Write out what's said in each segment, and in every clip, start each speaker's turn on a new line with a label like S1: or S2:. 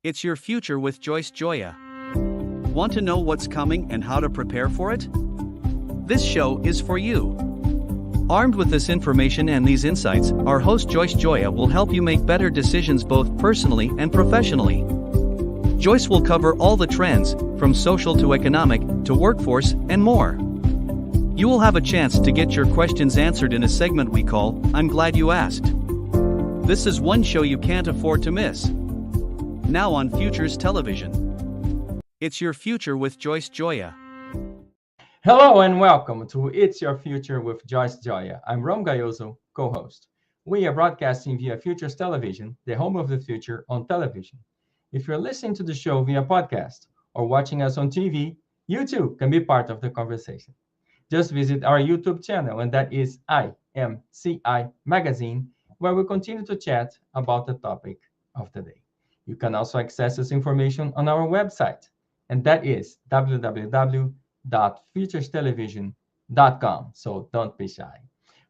S1: It's your future with Joyce Gioia. Want to know what's coming and how to prepare for it? This show is for you. Armed with this information and these insights, our host Joyce Gioia will help you make better decisions both personally and professionally. Joyce will cover all the trends, from social to economic, to workforce, and more. You will have a chance to get your questions answered in a segment we call, I'm Glad You Asked. This is one show you can't afford to miss. Now on Futures Television. It's your future with Joyce Gioia.
S2: Hello and welcome to It's Your Future with Joyce Gioia. I'm Rom Gayoso, co-host. We are broadcasting via Futures Television, the home of the future on television. If you're listening to the show via podcast or watching us on TV, you too can be part of the conversation. Just visit our YouTube channel, and that is IMCI Magazine, where we continue to chat about the topic of the day. You can also access this information on our website, and that is www.futurestelevision.com, so don't be shy.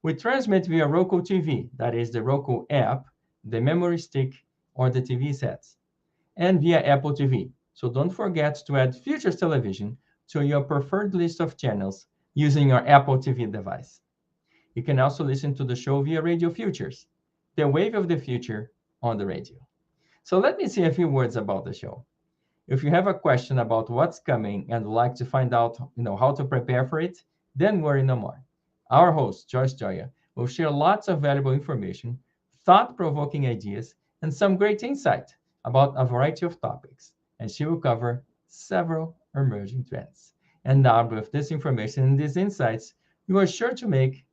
S2: We transmit via Roku TV, that is the Roku app, the memory stick, or the TV sets, and via Apple TV. So don't forget to add Futures Television to your preferred list of channels using your Apple TV device. You can also listen to the show via Radio Futures, the wave of the future on the radio. So let me say a few words about the show. If you have a question about what's coming and would like to find out, how to prepare for it, then worry no more. Our host, Joyce Gioia, will share lots of valuable information, thought-provoking ideas, and some great insight about a variety of topics, and she will cover several emerging trends. And now, with this information and these insights, you are sure to make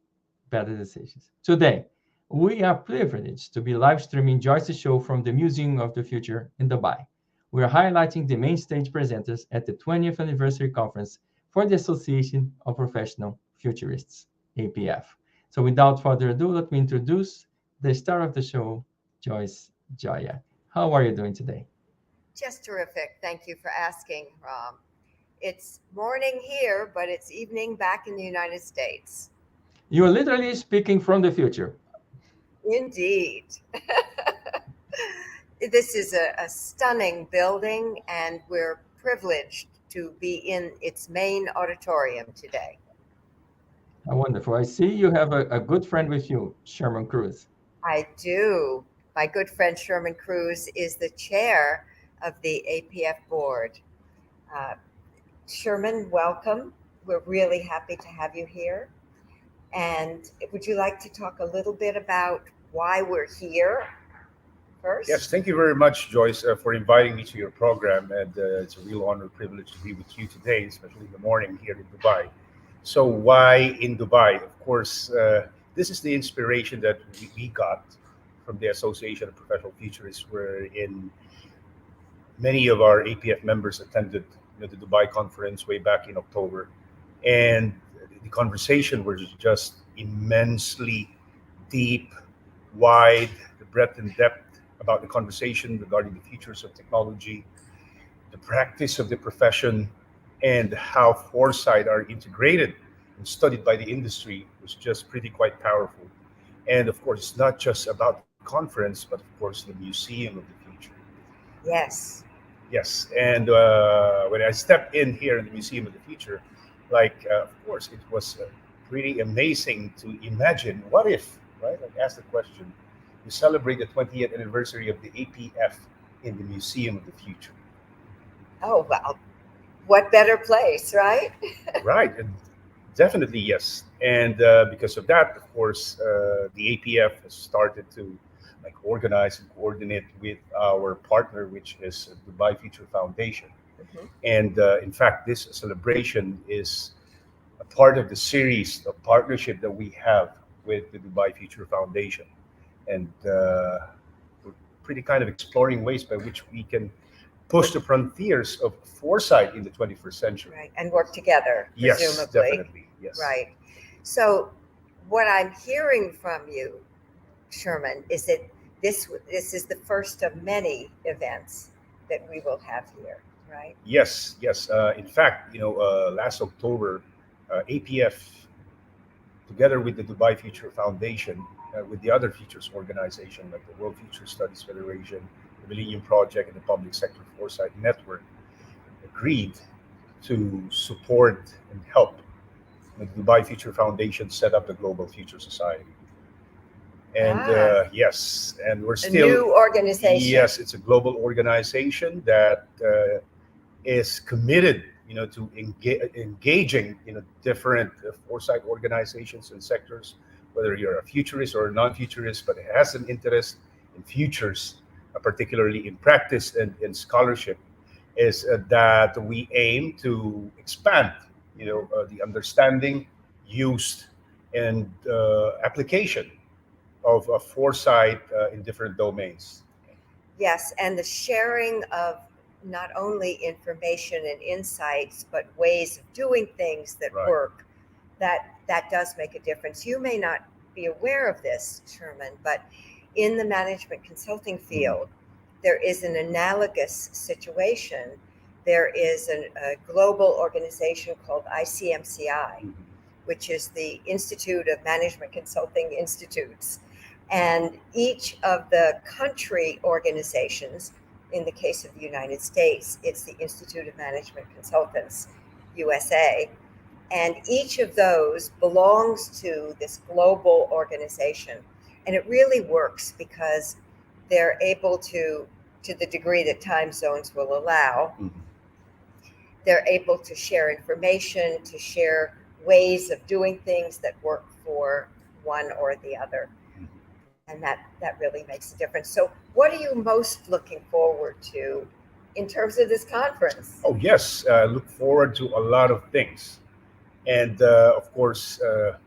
S2: better decisions. Today, we are privileged to be live streaming Joyce's show from the Museum of the Future in Dubai. We are highlighting the main stage presenters at the 20th anniversary conference for the Association of Professional Futurists, APF. So without further ado, let me introduce the star of the show, Joyce Gioia. How are you doing today?
S3: Just terrific. Thank you for asking, Rom. It's morning here, but it's evening back in the United States.
S2: You are literally speaking from the future.
S3: Indeed. This is a stunning building, and we're privileged to be in its main auditorium today.
S2: Wonderful. I see you have a good friend with you, Shermon Cruz.
S3: I do. My good friend Shermon Cruz is the chair of the APF board. Shermon, welcome. We're really happy to have you here. And would you like to talk a little bit about why we're here first?
S4: Yes, thank you very much, Joyce, for inviting me to your program. And it's a real honor and privilege to be with you today, especially in the morning here in Dubai. So why in Dubai? Of course, this is the inspiration that we got from the Association of Professional Futurists, wherein many of our APF members attended the Dubai conference way back in October. And the conversation was just immensely deep, wide, the breadth and depth about the conversation regarding the futures of technology, the practice of the profession, and how foresight are integrated and studied by the industry was just pretty quite powerful. And of course, it's not just about the conference, but of course, the Museum of the Future.
S3: Yes.
S4: Yes, and when I stepped in here in the Museum of the Future, of course, it was pretty amazing to imagine, what if, right? Like, ask the question, we celebrate the 20th anniversary of the APF in the Museum of the Future.
S3: Oh, well, what better place, right?
S4: Right, and definitely yes. And because of that, of course, the APF has started to organize and coordinate with our partner, which is Dubai Future Foundation.
S3: Mm-hmm.
S4: And in fact, this celebration is a part of the series of partnership that we have with the Dubai Future Foundation. And we're pretty kind of exploring ways by which we can push the frontiers of foresight in the 21st century.
S3: Right, and work together,
S4: Yes,
S3: presumably.
S4: definitely, yes.
S3: Right. So what I'm hearing from you, Shermon, is that this is the first of many events that we will have here, right?
S4: Yes. In fact, last October, APF, together with the Dubai Future Foundation, with the other futures organization like the World Future Studies Federation the Millennium Project, and the Public Sector Foresight Network agreed to support and help the Dubai Future Foundation set up the Global Future Society. And yes, and we're
S3: A
S4: still
S3: new organization.
S4: Yes, it's a global organization that is committed, to engaging, different foresight organizations and sectors, whether you're a futurist or a non-futurist, but it has an interest in futures, particularly in practice and in scholarship, is that we aim to expand, the understanding, use, and application of foresight in different domains.
S3: Yes, and the sharing of not only information and insights, but ways of doing things that
S4: Right.
S3: work, that does make a difference. You may not be aware of this, Sherman, but in the management consulting field, there is an analogous situation. There is a global organization called ICMCI, which is the Institute of Management Consulting Institutes. And each of the country organizations, in the case of the United States, it's the Institute of Management Consultants, USA. And each of those belongs to this global organization. And it really works because they're able to the degree that time zones will allow, they're able to share information, to share ways of doing things that work for one or the other. And that really makes a difference. So what are you most looking forward to in terms of this conference?
S4: Oh, yes. Look forward to a lot of things. And of course,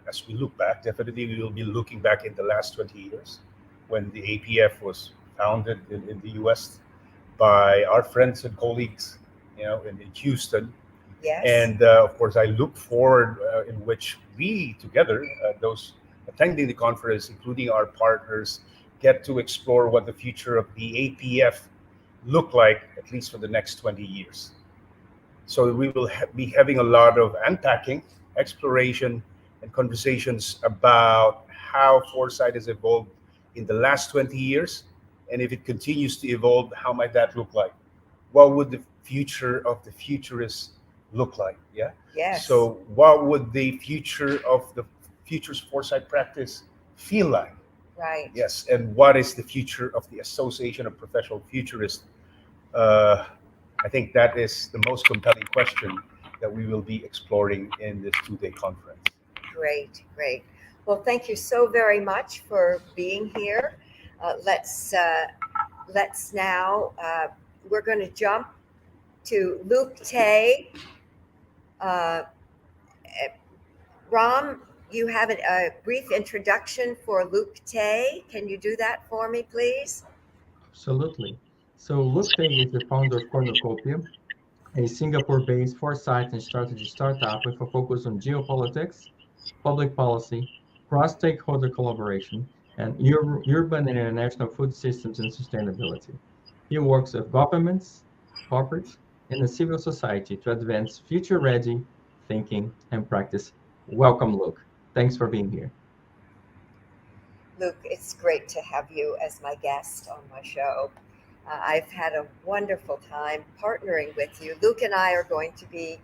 S4: as we look back, definitely we will be looking back in the last 20 years when the APF was founded in the US by our friends and colleagues, in Houston.
S3: Yes.
S4: And of course, I look forward in which we together, those attending the conference, including our partners, get to explore what the future of the APF look like, at least for the next 20 years. So we will be having a lot of unpacking, exploration, and conversations about how foresight has evolved in the last 20 years. And if it continues to evolve, how might that look like? What would the future of the futurists look like? Yeah.
S3: Yes.
S4: So what would the future of the futures foresight practice feel like?
S3: Right.
S4: Yes. And what is the future of the Association of Professional Futurists? I think that is the most compelling question that we will be exploring in this two-day conference.
S3: Great, great. Well, thank you so very much for being here. Let's now, we're going to jump to Luke Tay. Ram, you have a brief introduction for Luke Tay. Can you do that for me, please?
S2: Absolutely. So Luke Tay is the founder of Cornucopia, a Singapore-based foresight and strategy startup with a focus on geopolitics, public policy, cross-stakeholder collaboration, and urban and international food systems and sustainability. He works with governments, corporates, and the civil society to advance future-ready thinking and practice. Welcome, Luke. Thanks for being here.
S3: Luke, it's great to have you as my guest on my show. I've had a wonderful time partnering with you. Luke and I are going to be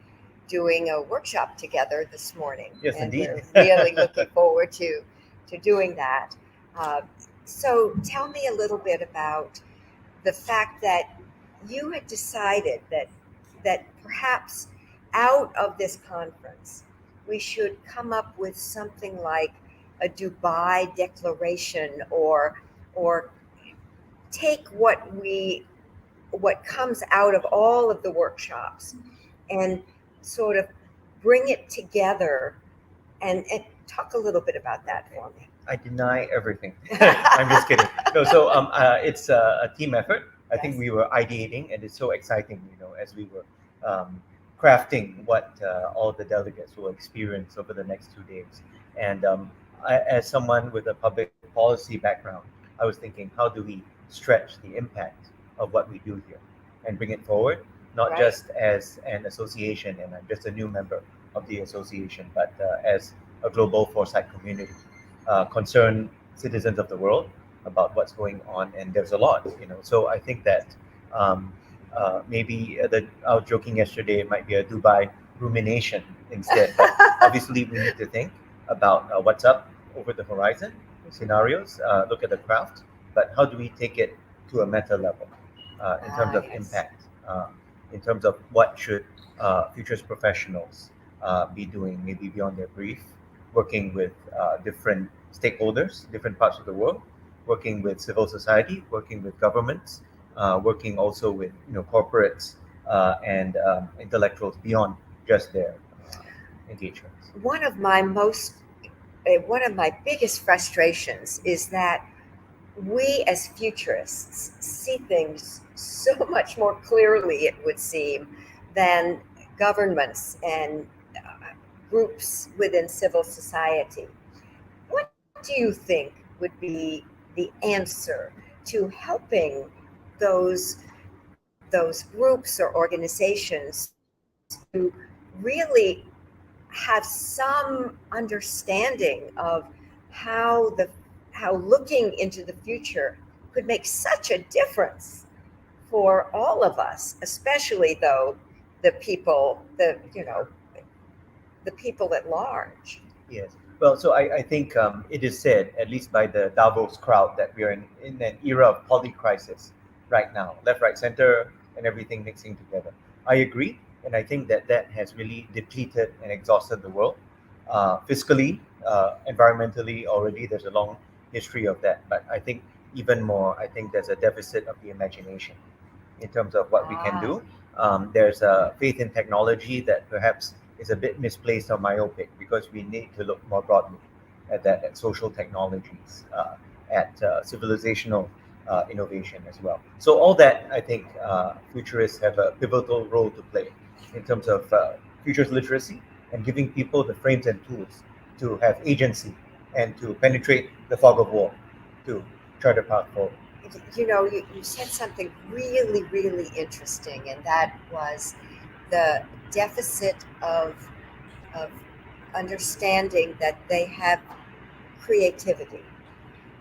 S3: doing a workshop together this morning.
S5: Yes,
S3: and
S5: indeed.
S3: We're really looking forward to doing that. So tell me a little bit about the fact that you had decided that perhaps out of this conference, we should come up with something like a Dubai declaration or take what comes out of all of the workshops and sort of bring it together and talk a little bit about that for me.
S5: I deny everything. I'm just kidding. No, so it's a team effort. I think we were ideating, and it's so exciting, as we were crafting what all the delegates will experience over the next 2 days. And as someone with a public policy background, I was thinking, how do we stretch the impact of what we do here and bring it forward, not
S3: Right.
S5: just as an association, and I'm just a new member of the association, but as a global foresight community, concerned citizens of the world, about what's going on, and there's a lot, So I think that maybe I was joking yesterday, it might be a Dubai rumination instead. But obviously, we need to think about what's up over the horizon, scenarios, look at the craft, but how do we take it to a meta level in terms of
S3: Yes.
S5: impact, in terms of what should futures professionals be doing, maybe beyond their brief, working with different stakeholders, different parts of the world, working with civil society, working with governments, working also with corporates and intellectuals beyond just their engagements.
S3: One of my biggest frustrations is that we as futurists see things so much more clearly, it would seem, than governments and groups within civil society. What do you think would be the answer to helping those groups or organizations to really have some understanding of how looking into the future could make such a difference for all of us, especially though the people at large?
S5: Yes. Well, so I think it is said, at least by the Davos crowd, that we are in an era of polycrisis right now, left, right, center, and everything mixing together. I agree, and I think that has really depleted and exhausted the world. Fiscally, environmentally, already there's a long history of that. But I think even more, I think there's a deficit of the imagination in terms of what we can do. There's a faith in technology that perhaps is a bit misplaced or myopic, because we need to look more broadly at that, at social technologies, at civilizational innovation as well. So all that, I think futurists have a pivotal role to play in terms of futures literacy and giving people the frames and tools to have agency and to penetrate the fog of war, to chart a path forward.
S3: You said something really, really interesting, and that was the deficit of understanding that they have creativity.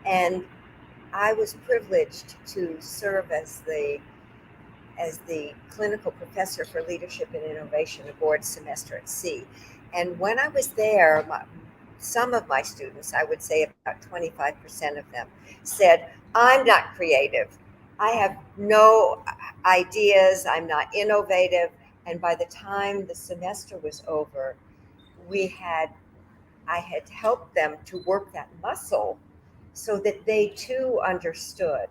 S3: And I was privileged to serve as the clinical professor for leadership and innovation a board semester at sea. And when I was there, some of my students, I would say about 25% of them, said, I'm not creative. I have no ideas. I'm not innovative. And by the time the semester was over, I had helped them to work that muscle so that they too understood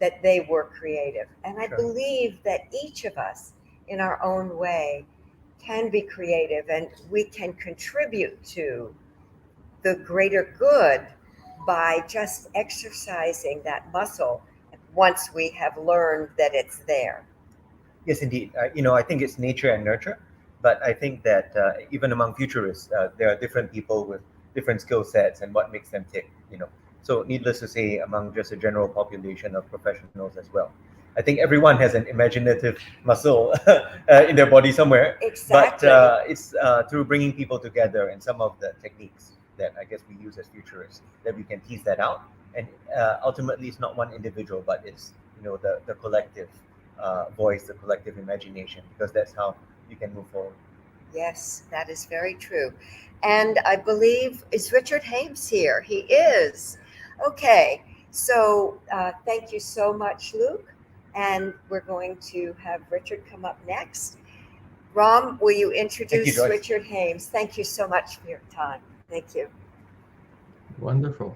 S3: that they were creative. And I believe that each of us in our own way can be creative, and we can contribute to the greater good by just exercising that muscle once we have learned that it's there.
S5: Yes, indeed. I think it's nature and nurture, but I think that even among futurists, there are different people with different skill sets and what makes them tick. So needless to say, among just a general population of professionals as well, I think everyone has an imaginative muscle in their body somewhere.
S3: Exactly.
S5: But it's through bringing people together and some of the techniques that I guess we use as futurists that we can tease that out. And ultimately, it's not one individual, but it's the collective voice, the collective imagination, because that's how you can move forward.
S3: Yes, that is very true. And I believe, is Richard Hames here? He is. Okay, so thank you so much, Luke. And we're going to have Richard come up next. Ram, will you introduce
S5: Joyce.
S3: Richard Hames? Thank you so much for your time. Thank you.
S2: Wonderful.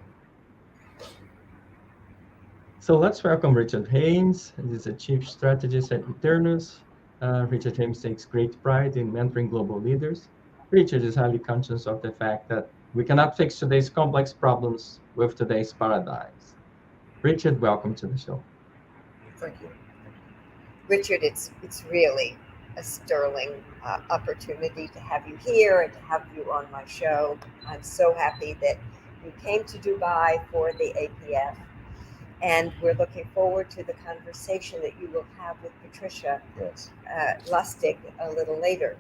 S2: So let's welcome Richard Hames. He's the Chief Strategist at Eternus. Richard Hames takes great pride in mentoring global leaders. Richard is highly conscious of the fact that we cannot fix today's complex problems with today's paradigms. Richard, welcome to the show.
S5: Thank you.
S3: Richard, it's really a sterling opportunity to have you here and to have you on my show. I'm so happy that you came to Dubai for the APF, and we're looking forward to the conversation that you will have with Patricia Lustig a little later.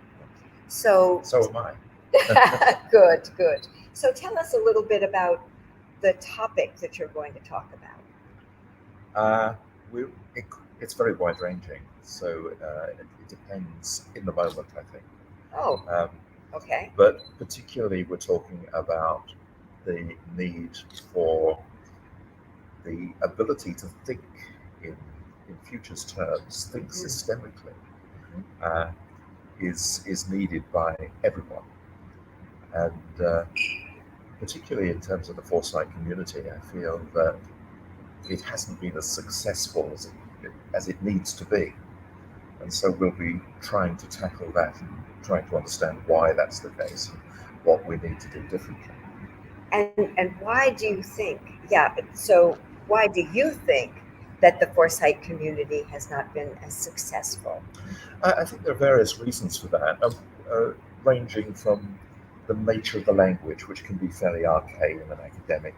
S3: So
S4: am I.
S3: Good. So tell us a little bit about the topic that you're going to talk about.
S6: Uh, we, it, it's very wide ranging, so it depends in the moment, I think.
S3: Oh,
S6: Um,
S3: okay.
S6: but particularly, we're talking about the need for the ability to think in futures terms, think systemically, is needed by everyone, and particularly in terms of the foresight community, I feel that it hasn't been as successful as it needs to be. And so we'll be trying to tackle that and trying to understand why that's the case and what we need to do differently.
S3: And why do you think, so why do you think that the foresight community has not been as successful?
S6: I think there are various reasons for that, ranging from the nature of the language, which can be fairly arcane and academic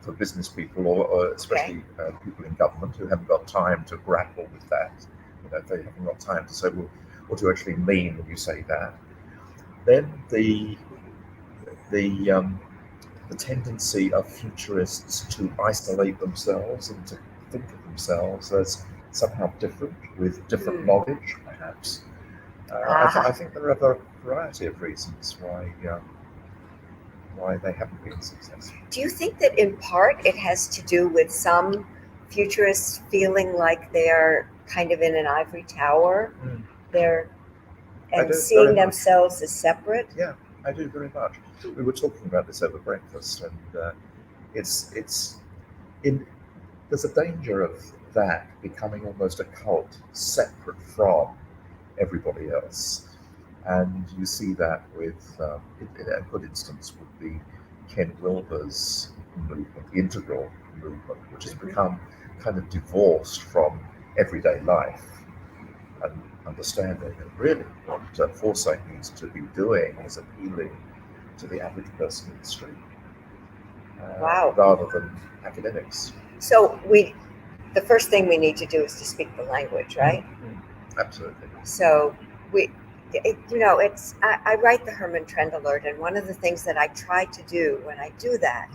S6: for business people, or especially people in government who haven't got time to grapple with that. They haven't got time to say, well, what do you actually mean when you say that? Then the tendency of futurists to isolate themselves and to think of themselves as somehow different, with different knowledge, perhaps. I think there are a variety of reasons why they haven't been successful.
S3: Do you think that in part it has to do with some futurists feeling like they're kind of in an ivory tower, and seeing themselves as separate?
S6: Yeah, I do very much. We were talking about this over breakfast, and there's a danger of that becoming almost a cult, separate from everybody else. And you see that with, a good instance would be Ken Wilber's movement, the integral movement, which has become kind of divorced from everyday life and understanding. And really what foresight needs to be doing is appealing to the average person in the street, rather than academics.
S3: So the first thing we need to do is to speak the language, right?
S6: Absolutely.
S3: So I write the Herman Trend Alert, and one of the things that I try to do when I do that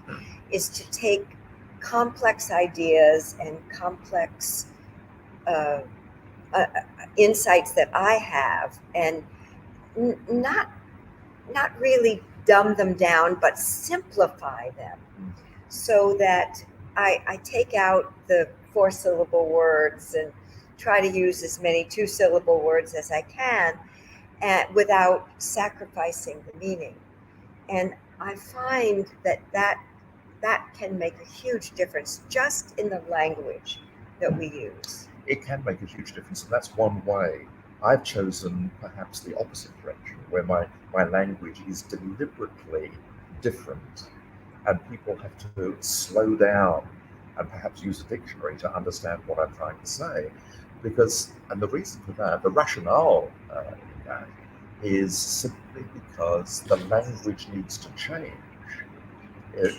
S3: is to take complex ideas and complex insights that I have and not really dumb them down, but simplify them so that I take out the 4-syllable words and try to use as many 2-syllable words as I can, without sacrificing the meaning. And I find that can make a huge difference just in the language that we use.
S6: It can make a huge difference, and that's one way. I've chosen perhaps the opposite direction, where my language is deliberately different, and people have to slow down and perhaps use a dictionary to understand what I'm trying to say. And the reason for that, the rationale in that, is simply because the language needs to change.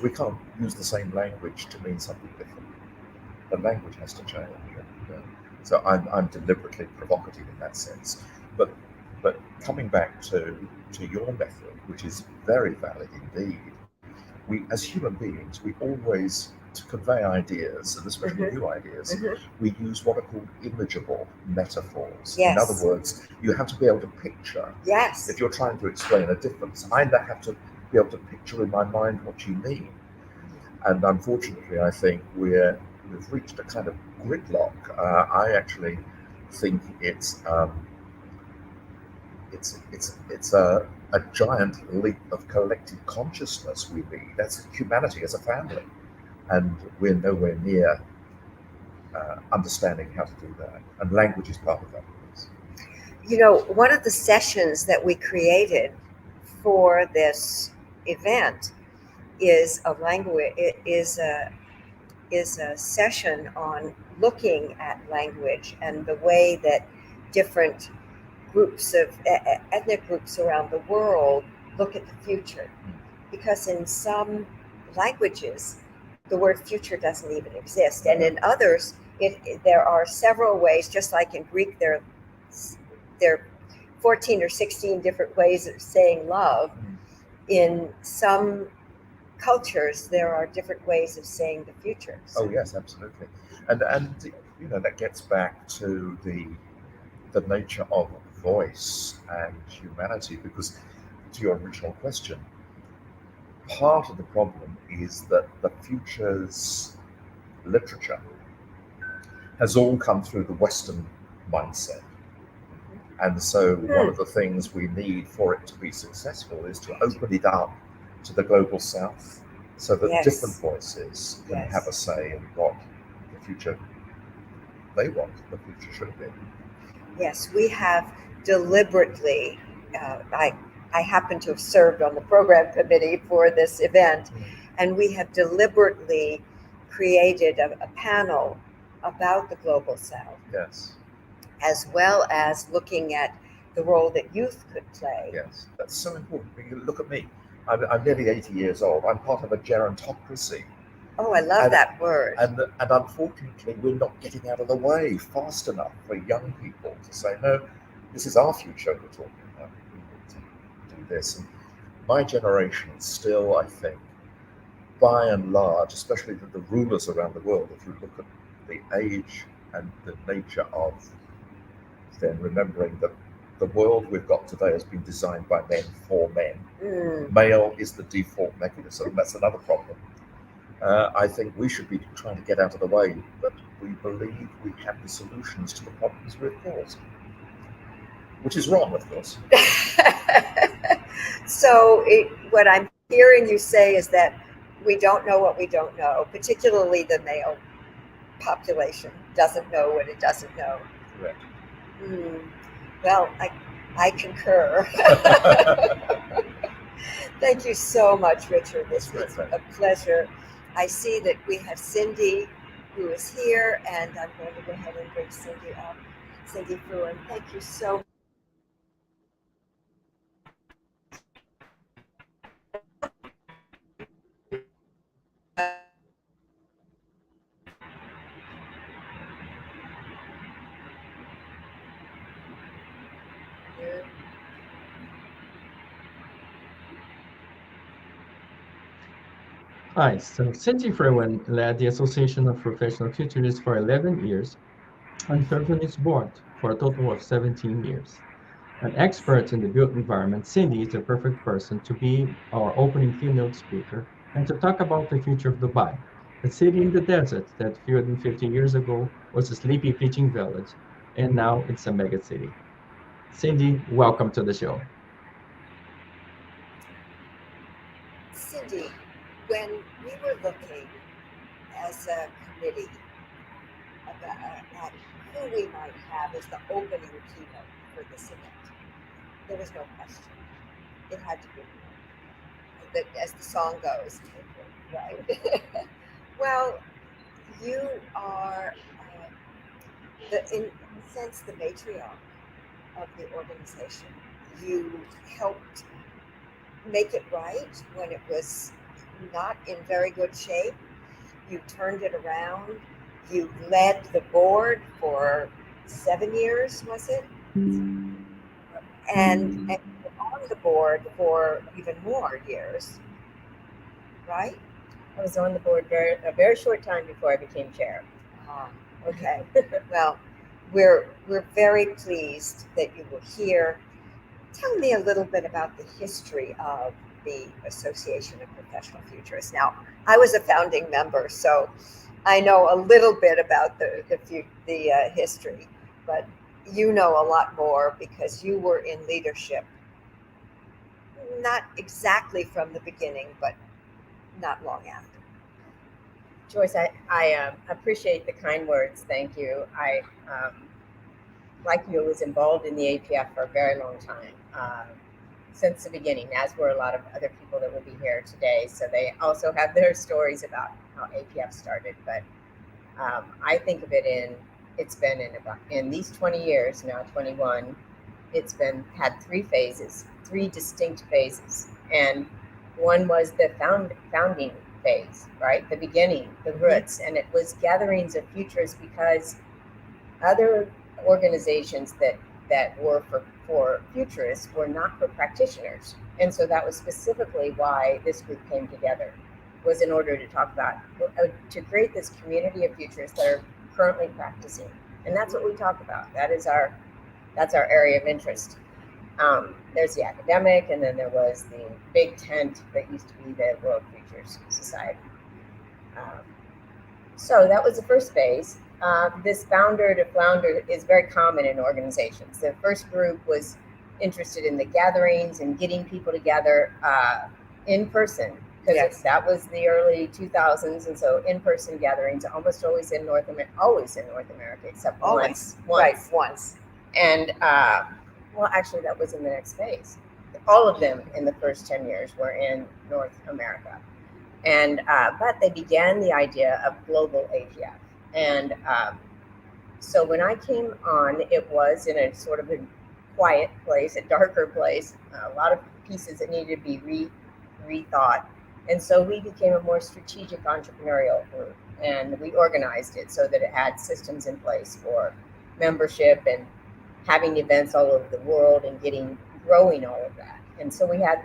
S6: We can't use the same language to mean something different. The language has to change. So I'm deliberately provocative in that sense. But coming back to your method, which is very valid indeed, we as human beings, we always, to convey ideas, and especially new ideas, we use what are called imageable metaphors.
S3: Yes.
S6: In other words, you have to be able to picture.
S3: Yes.
S6: If you're trying to explain a difference, I have to be able to picture in my mind what you mean. And unfortunately, I think we've reached a kind of gridlock. I actually think it's a giant leap of collective consciousness we need. That's humanity as a family. And we're nowhere near understanding how to do that. And language is part of that.
S3: One of the sessions that we created for this event is a session on looking at language and the way that different groups of ethnic groups around the world look at the future. Because in some languages, the word future doesn't even exist. And in others, there are several ways, just like in Greek, there are 14 or 16 different ways of saying love. In some cultures, there are different ways of saying the future.
S6: Oh, yes, absolutely. And that gets back to the nature of voice and humanity, because to your original question, part of the problem is that the future's literature has all come through the Western mindset. And so one of the things we need for it to be successful is to open it up to the global South, so that different voices can have a say in what the future they want the future should be.
S3: Yes, we have deliberately, I happen to have served on the program committee for this event, and we have deliberately created a panel about the global South.
S6: Yes.
S3: As well as looking at the role that youth could play.
S6: Yes, that's so important. Look at me. I'm nearly 80 years old. I'm part of a gerontocracy.
S3: Oh, I love that word.
S6: And unfortunately, we're not getting out of the way fast enough for young people to say, no, this is our future we're talking about. We need to do this. And my generation still, I think, by and large, especially the rulers around the world, if you look at the age and the nature of then remembering that the world we've got today has been designed by men for men. Male is the default mechanism. That's another problem. I think we should be trying to get out of the way, but we believe we have the solutions to the problems we've caused, which is wrong, of course.
S3: So what I'm hearing you say is that we don't know what we don't know, particularly the male population doesn't know what it doesn't know.
S6: Correct.
S3: Well, I concur. Thank you so much, Richard. This was a pleasure. I see that we have Cindy, who is here, and I'm going to go ahead and bring Cindy up. Cindy Frewen, thank you so much.
S2: Hi, so Cindy Frewen led the Association of Professional Futurists for 11 years and served on its board for a total of 17 years. An expert in the built environment, Cindy is the perfect person to be our opening keynote speaker and to talk about the future of Dubai, a city in the desert that fewer than 50 years ago was a sleepy fishing village, and now it's a mega city. Cindy, welcome to the show.
S3: Cindy, when we were looking as a committee at who we might have as the opening keynote for this event, there was no question. It had to be, as the song goes, right? Well, you are, in a sense, the matriarch of the organization. You helped make it right when it was not in very good shape. You turned it around. You led the board for 7 years, was it? And you were on the board for even more years, right?
S7: I was on the board a very short time before I became chair.
S3: Okay. Well, we're very pleased that you were here. Tell me a little bit about the history of the Association of Professional Futurists. Now, I was a founding member, so I know a little bit about the history, but you know a lot more because you were in leadership, not exactly from the beginning, but not long after.
S7: Joyce, I appreciate the kind words. Thank you. I, like you, was involved in the APF for a very long time, since the beginning, as were a lot of other people that will be here today. So they also have their stories about how APF started. But I think of it it's been in these 20 years, now 21, it's had 3 phases, 3 distinct phases. And one was the founding phase, right? The beginning, the roots. And it was gatherings of futurists because other organizations that were for futurists were not for practitioners. And so that was specifically why this group came together. was in order to talk about, to create this community of futurists that are currently practicing. And that's what we talk about. That's our area of interest. There's the academic, and then there was the big tent that used to be the World Futures Society. So that was the first phase. This founder to flounder is very common in organizations. The first group was interested in the gatherings and getting people together in person, because
S3: Yes.
S7: that was the early 2000s, and so in-person gatherings almost always in North America, except
S3: Always.
S7: once.
S3: Right, once.
S7: And well, actually, that was in the next phase. All of them in the first 10 years were in North America. And but they began the idea of global APF. And so when I came on, it was in a sort of a quiet place, a darker place, a lot of pieces that needed to be rethought. And so we became a more strategic entrepreneurial group, and we organized it so that it had systems in place for membership and having events all over the world and growing all of that. And so we had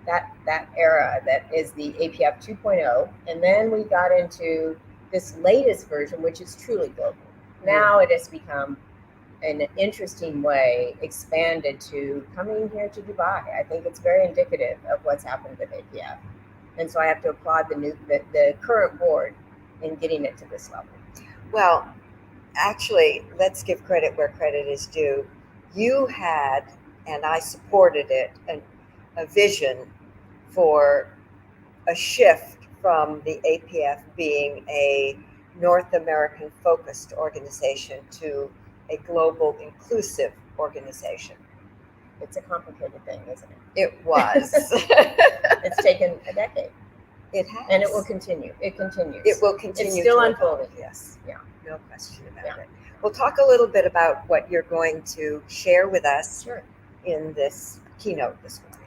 S7: that era that is the APF 2.0, and then we got into this latest version, which is truly global. Now it has become an interesting way expanded to coming here to Dubai. I think it's very indicative of what's happened with APF, and so I have to applaud the current board in getting it to this level.
S3: Well, actually, let's give credit where credit is due. You had, and I supported it, a vision for a shift from the APF being a North American focused organization to a global inclusive organization.
S7: It's a complicated thing, isn't it?
S3: It was.
S7: It's taken a decade.
S3: It has.
S7: And it will continue. It continues.
S3: It will continue.
S7: It's still
S3: to
S7: unfolding.
S3: evolve, yes.
S7: Yeah.
S3: No question about
S7: Yeah.
S3: it. We'll talk a little bit about what you're going to share with us
S7: Sure.
S3: in this keynote this morning.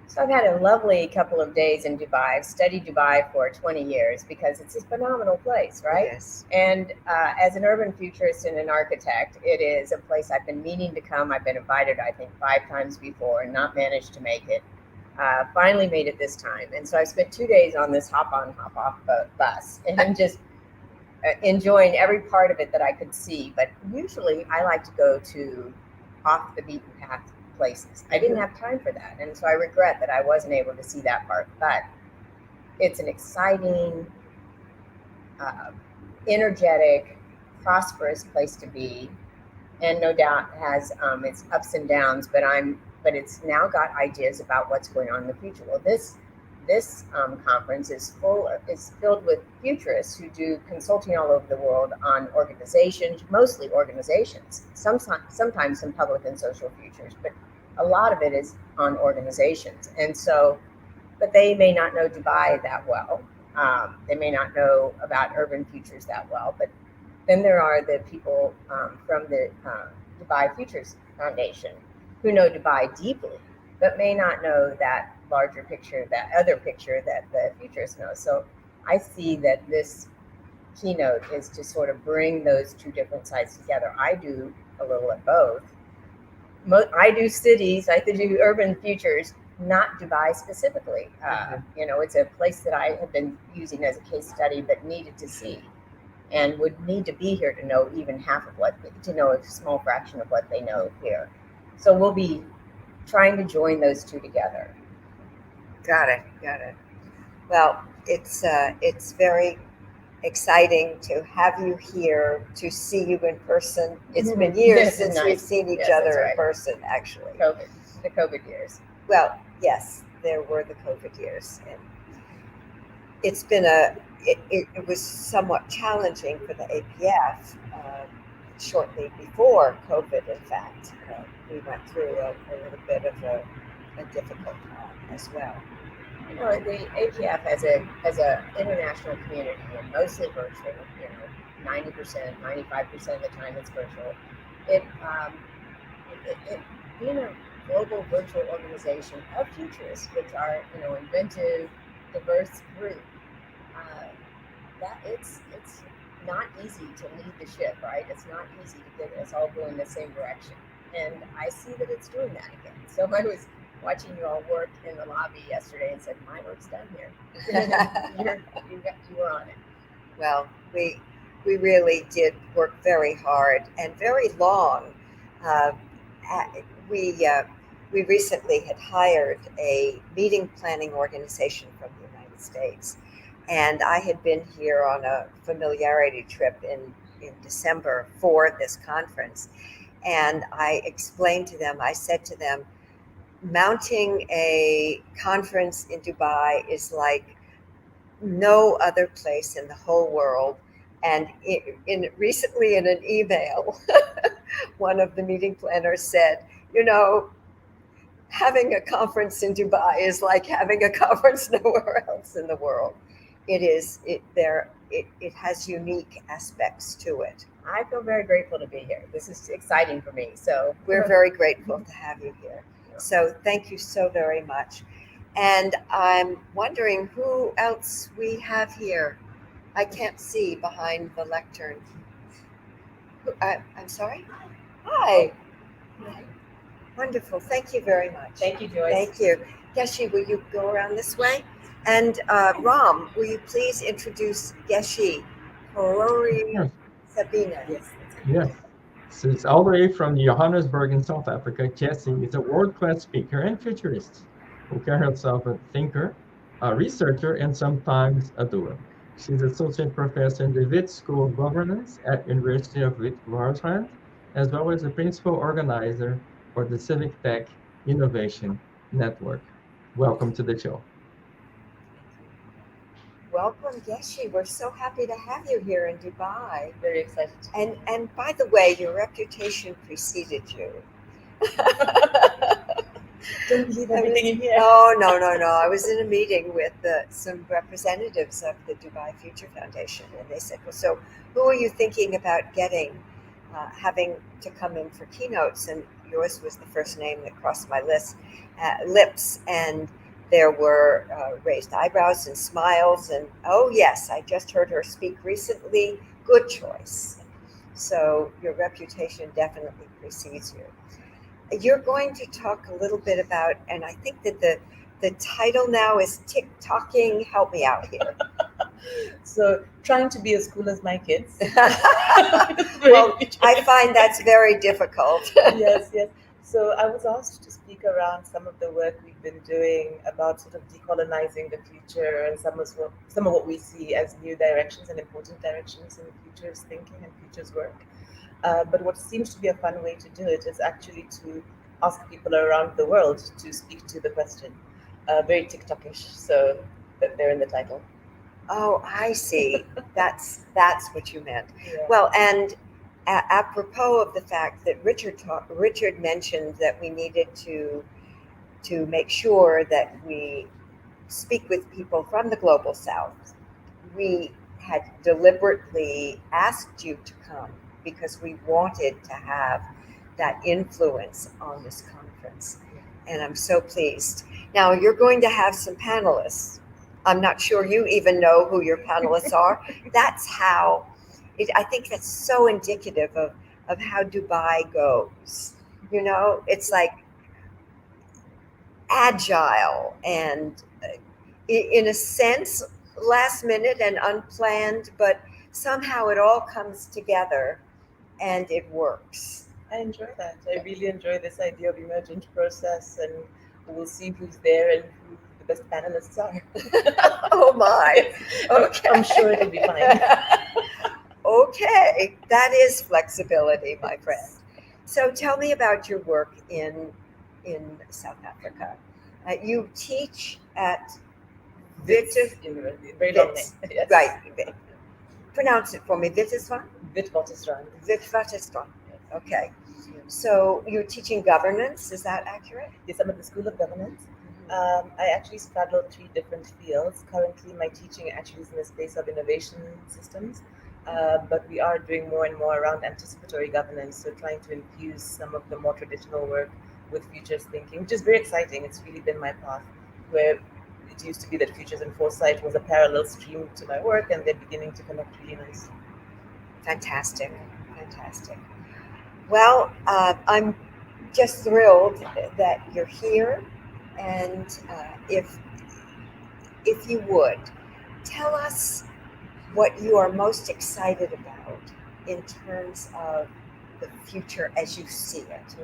S7: So I've had a lovely couple of days in Dubai. I've studied Dubai for 20 years because it's a phenomenal place, right?
S3: Yes.
S7: And as an urban futurist and an architect, it is a place I've been meaning to come. I've been invited, I think, 5 times before and not managed to make it. Finally made it this time. And so I've spent 2 days on this hop-on, hop-off bus and just enjoying every part of it that I could see. But usually I like to go to off the beaten path places. I didn't have time for that. And so I regret that I wasn't able to see that part. But it's an exciting, energetic, prosperous place to be. And no doubt has its ups and downs, but it's now got ideas about what's going on in the future. Well, this conference is filled with futurists who do consulting all over the world on organizations, mostly organizations, sometimes some public and social futures, but a lot of it is on organizations. And so, but they may not know Dubai that well. They may not know about urban futures that well, but then there are the people from the Dubai Futures Foundation who know Dubai deeply, but may not know that larger picture, that other picture that the futurists know. So I see that this keynote is to sort of bring those two different sides together. I do a little of both. I do cities, I do urban futures, not Dubai specifically. You know, it's a place that I have been using as a case study, but needed to see, and would need to be here to know even half of to know a small fraction of what they know here. So we'll be trying to join those two together.
S3: Got it. Well, it's very exciting to have you here, to see you in person. It's been years since we've seen each other in person, actually.
S7: The COVID years.
S3: Well, yes, there were the COVID years, and it's been it was somewhat challenging for the APF shortly before COVID. In fact, we went through a little bit of a difficult time as well.
S7: You know, the APF as a international community, and mostly virtual, 90%, 95% of the time it's virtual. It being a global virtual organization of futurists, which are, inventive, diverse group, that it's not easy to lead the ship, right? It's not easy to get us all going the same direction. And I see that it's doing that again. So I was watching you all work in the lobby yesterday and said, my work's done here. You were on it.
S3: Well, we really did work very hard and very long. Uh, we recently had hired a meeting planning organization from the United States, and I had been here on a familiarity trip in December for this conference. And I explained to them, I said to them, mounting a conference in Dubai is like no other place in the whole world. And recently in an email, one of the meeting planners said, having a conference in Dubai is like having a conference nowhere else in the world. It has unique aspects to it.
S7: I feel very grateful to be here. This is exciting for me. So
S3: we're very grateful to have you here. So thank you so very much. And I'm wondering who else we have here. I can't see behind the lectern. I'm sorry? Hi. Wonderful. Thank you very much.
S7: Thank you, Joyce.
S3: Thank you. Geci, will you go around this way? And Ram, will you please introduce Geci Kaururi-Sebina?
S2: Yes. Since all the way from Johannesburg in South Africa, Geci is a world-class speaker and futurist who carries herself a thinker, a researcher, and sometimes a doer. She's associate professor in the Wit School of Governance at University of Witwatersrand, as well as the principal organizer for the Civic Tech Innovation Network. Welcome to the show.
S3: Welcome, Geci. We're so happy to have you here in Dubai.
S7: Very excited.
S3: And by the way, your reputation preceded you.
S7: Don't believe everything in here.
S3: No. I was in a meeting with some representatives of the Dubai Future Foundation, and they said, well, so who are you thinking about having to come in for keynotes? And yours was the first name that crossed my lips, and there were raised eyebrows and smiles, and oh yes, I just heard her speak recently. Good choice. So your reputation definitely precedes you. You're going to talk a little bit about, and I think that the title now is TikToking. Help me out here.
S8: So trying to be as cool as my kids.
S3: Well, I find that's very difficult.
S8: Yes. So I was asked to speak around some of the work we've been doing about sort of decolonizing the future and some of what we see as new directions and important directions in futures thinking and futures work. But what seems to be a fun way to do it is actually to ask people around the world to speak to the question. Very TikTokish, so they're in the title.
S3: Oh, I see. That's what you meant.
S8: Yeah.
S3: Well, and apropos of the fact that Richard mentioned that we needed to make sure that we speak with people from the global South, we had deliberately asked you to come because we wanted to have that influence on this conference. And I'm so pleased. Now, you're going to have some panelists. I'm not sure you even know who your panelists are. That's how, I think that's so indicative of how Dubai goes. It's like agile and in a sense, last minute and unplanned, but somehow it all comes together and it works.
S8: I enjoy that. I really enjoy this idea of emergent process, and we'll see who's there and who the best panelists are.
S3: Oh my. Okay.
S8: I'm sure it'll be fine.
S3: Okay, that is flexibility, my friend. So tell me about your work in South Africa. You teach at
S8: University. Very long name. Yes.
S3: Right. Pronounce it for me. Witwatersrand?
S8: Witwatersrand.
S3: Okay. So you're teaching governance, is that accurate?
S8: Yes, I'm at the School of Governance. I actually straddle 3 different fields. Currently, my teaching actually is in the space of innovation systems, but we are doing more and more around anticipatory governance, so trying to infuse some of the more traditional work with futures thinking, which is very exciting. It's really been my path, where it used to be that futures and foresight was a parallel stream to my work, and they're beginning to connect really nicely.
S3: Fantastic. Well, I'm just thrilled that you're here And if you would, tell us what you are most excited about in terms of the future as you see it.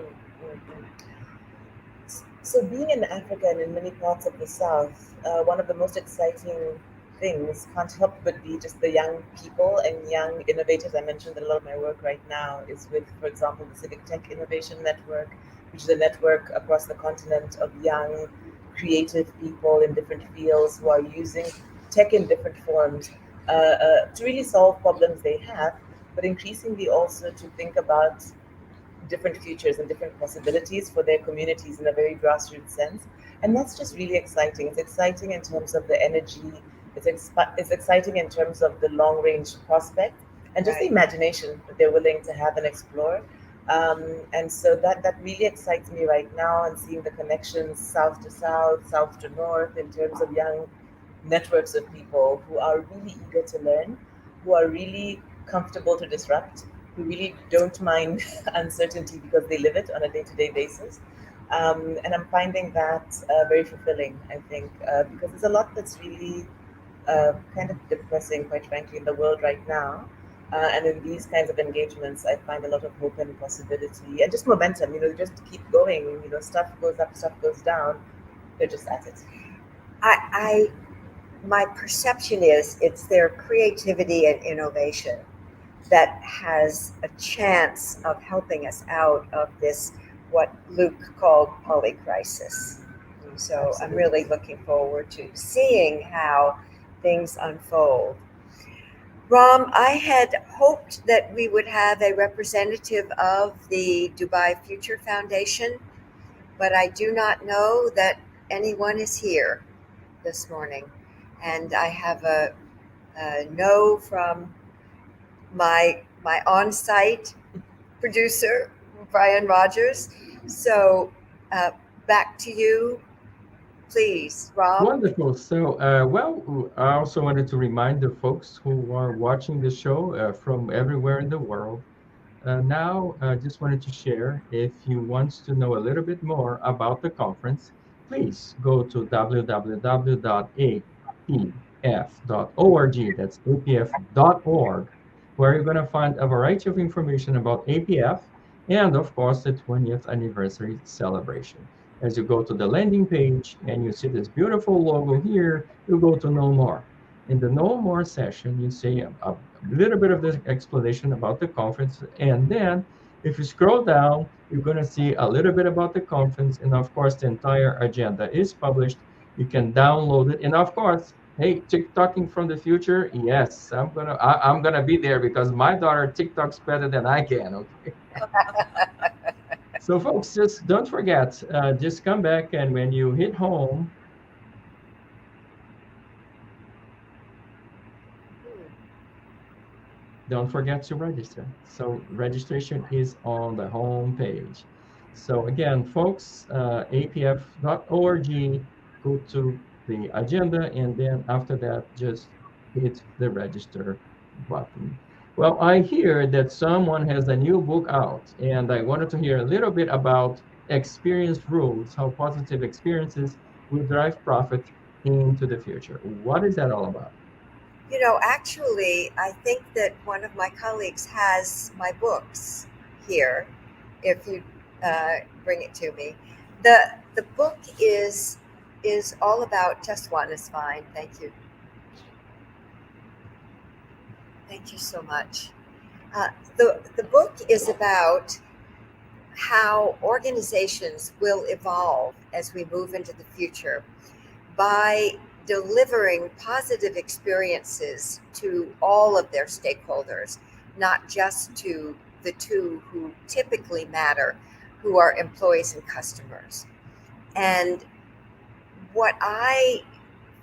S8: So being in Africa and in many parts of the South, one of the most exciting things can't help but be just the young people and young innovators. I mentioned that a lot of my work right now is with, for example, the Civic Tech Innovation Network, which is a network across the continent of young, creative people in different fields who are using tech in different forms to really solve problems they have, but increasingly also to think about different futures and different possibilities for their communities in a very grassroots sense. And that's just really exciting. It's exciting in terms of the energy, it's exciting in terms of the long range prospect and just the imagination that they're willing to have and explore. And so that really excites me right now, and seeing the connections south to south, south to north, in terms of young networks of people who are really eager to learn, who are really comfortable to disrupt, who really don't mind uncertainty because they live it on a day-to-day basis. And I'm finding that very fulfilling, I think, because there's a lot that's really kind of depressing, quite frankly, in the world right now. And in these kinds of engagements, I find a lot of hope and possibility and just momentum, just keep going. Stuff goes up, stuff goes down. They're just at it.
S3: My perception is it's their creativity and innovation that has a chance of helping us out of this, what Luke called polycrisis. So
S8: Absolutely.
S3: I'm really looking forward to seeing how things unfold. Ram, I had hoped that we would have a representative of the Dubai Future Foundation, but I do not know that anyone is here this morning. And I have a no from my on-site producer, Brian Rogers. So back to you, please, Rob.
S2: Wonderful. So, I also wanted to remind the folks who are watching the show from everywhere in the world. Now, I just wanted to share, if you want to know a little bit more about the conference, please go to www.apf.org. That's apf.org, where you're going to find a variety of information about APF and, of course, the 20th anniversary celebration. As you go to the landing page and you see this beautiful logo here, you go to Know More. In the Know More session, you see a little bit of the explanation about the conference. And then if you scroll down, you're going to see a little bit about the conference. And of course, the entire agenda is published. You can download it. And of course, hey, TikToking from the future. Yes, I'm gonna be there because my daughter TikToks better than I can. Okay. So folks, just don't forget, just come back, and when you hit home, don't forget to register. So registration is on the home page. So again, folks, apf.org, go to the agenda, and then after that, just hit the register button. Well, I hear that someone has a new book out, and I wanted to hear a little bit about experience rules, how positive experiences will drive profit into the future. What is that all about?
S3: Actually, I think that one of my colleagues has my books here. If you bring it to me, the book is all about. Just one is fine. Thank you. Thank you so much. The book is about how organizations will evolve as we move into the future by delivering positive experiences to all of their stakeholders, not just to the two who typically matter, who are employees and customers. And what I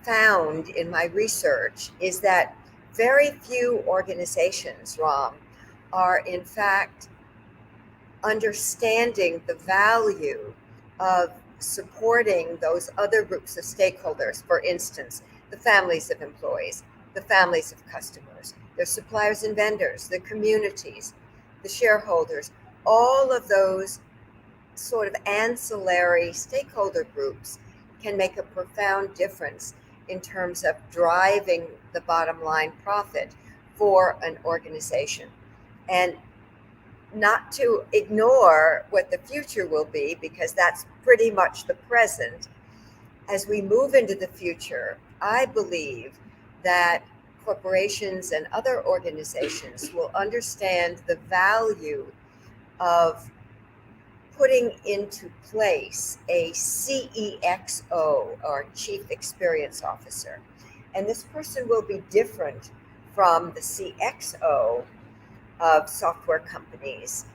S3: found in my research is that very few organizations, Ram, are in fact understanding the value of supporting those other groups of stakeholders. For instance, the families of employees, the families of customers, their suppliers and vendors, the communities, the shareholders, all of those sort of ancillary stakeholder groups can make a profound difference in terms of driving the bottom line profit for an organization. And not to ignore what the future will be, because that's pretty much the present. As we move into the future, I believe that corporations and other organizations will understand the value of putting into place a CEXO, or Chief Experience Officer. And this person will be different from the CXO of software companies.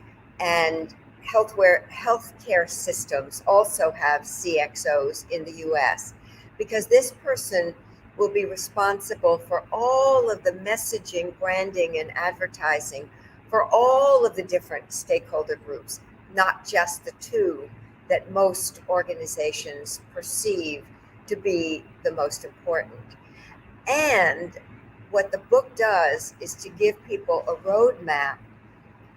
S3: And healthcare systems also have CXOs in the US, because this person will be responsible for all of the messaging, branding, and advertising for all of the different stakeholder groups, not just the two that most organizations perceive to be the most important. And what the book does is to give people a roadmap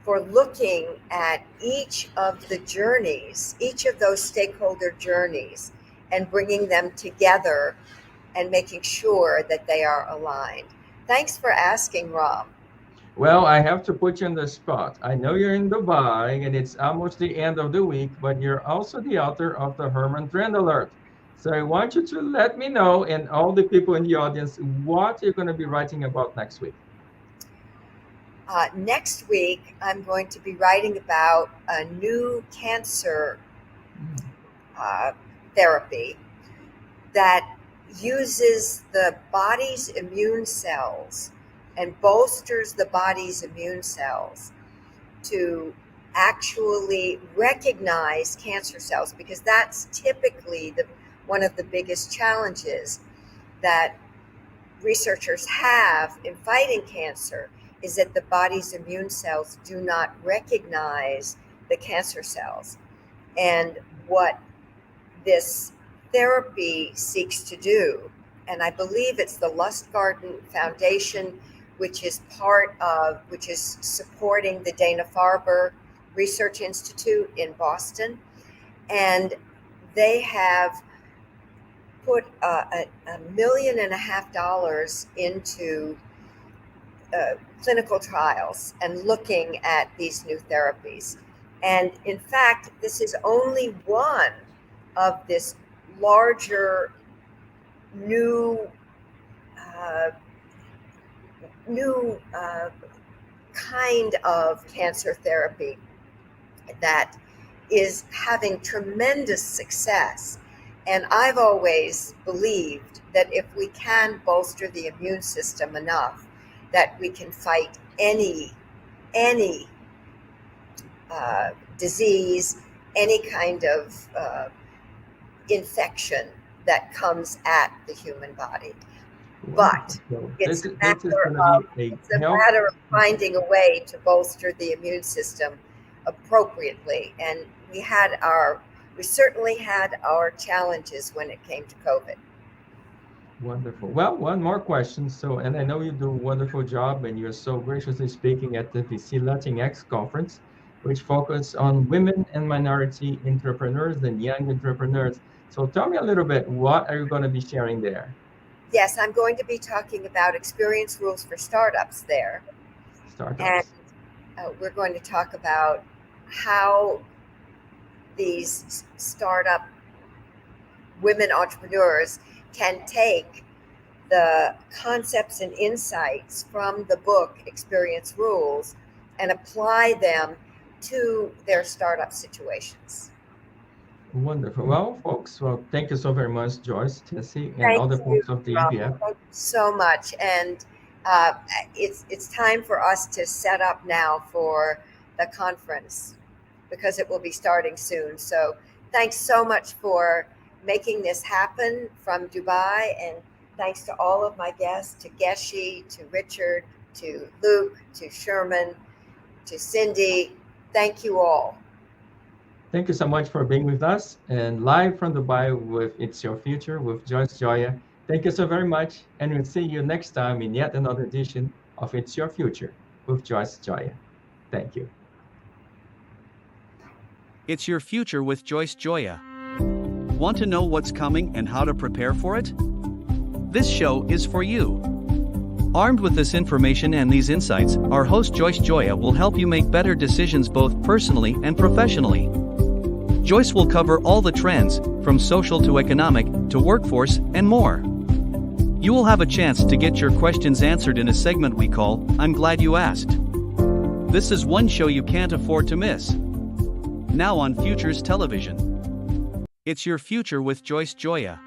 S3: for looking at each of the journeys, each of those stakeholder journeys, and bringing them together and making sure that they are aligned. Thanks for asking, Ram.
S2: Well, I have to put you on the spot. I know you're in Dubai and it's almost the end of the week, but you're also the author of the Herman Trend Alert. So I want you to let me know, and all the people in the audience, what you're going to be writing about next week.
S3: Next week, I'm going to be writing about a new cancer therapy that uses the body's immune cells and bolsters the body's immune cells to actually recognize cancer cells, because that's typically one of the biggest challenges that researchers have in fighting cancer, is that the body's immune cells do not recognize the cancer cells. And what this therapy seeks to do, and I believe it's the Lustgarten Foundation, which is supporting the Dana-Farber Research Institute in Boston, and they have put $1.5 million into clinical trials and looking at these new therapies. And in fact, this is only one of this larger new kind of cancer therapy that is having tremendous success. And I've always believed that if we can bolster the immune system enough, that we can fight any disease, any kind of infection that comes at the human body. But it's a matter of finding a way to bolster the immune system appropriately. And we certainly had our challenges when it came to COVID.
S2: Wonderful. Well, one more question. And I know you do a wonderful job, and you're so graciously speaking at the VC Latinx conference, which focuses on women and minority entrepreneurs and young entrepreneurs. So tell me a little bit, what are you going to be sharing there?
S3: Yes, I'm going to be talking about experience rules for startups there. And we're going to talk about how these startup women entrepreneurs can take the concepts and insights from the book Experience Rules and apply them to their startup situations.
S2: Wonderful. Well, folks, thank you so very much, Joyce, Geci, and all the folks of the APF.
S3: Thank you so much. And it's time for us to set up now for the conference, because it will be starting soon. So thanks so much for making this happen from Dubai. And thanks to all of my guests, to Geci, to Richard, to Luke, to Sherman, to Cindy. Thank you all.
S2: Thank you so much for being with us, and live from Dubai with It's Your Future with Joyce Gioia. Thank you so very much, and we'll see you next time in yet another edition of It's Your Future with Joyce Gioia. Thank you.
S1: It's Your Future with Joyce Gioia. Want to know what's coming and how to prepare for it? This show is for you. Armed with this information and these insights, our host Joyce Gioia will help you make better decisions both personally and professionally. Joyce will cover all the trends, from social to economic, to workforce, and more. You will have a chance to get your questions answered in a segment we call, I'm Glad You Asked. This is one show you can't afford to miss. Now on Futures Television. It's your future with Joyce Gioia.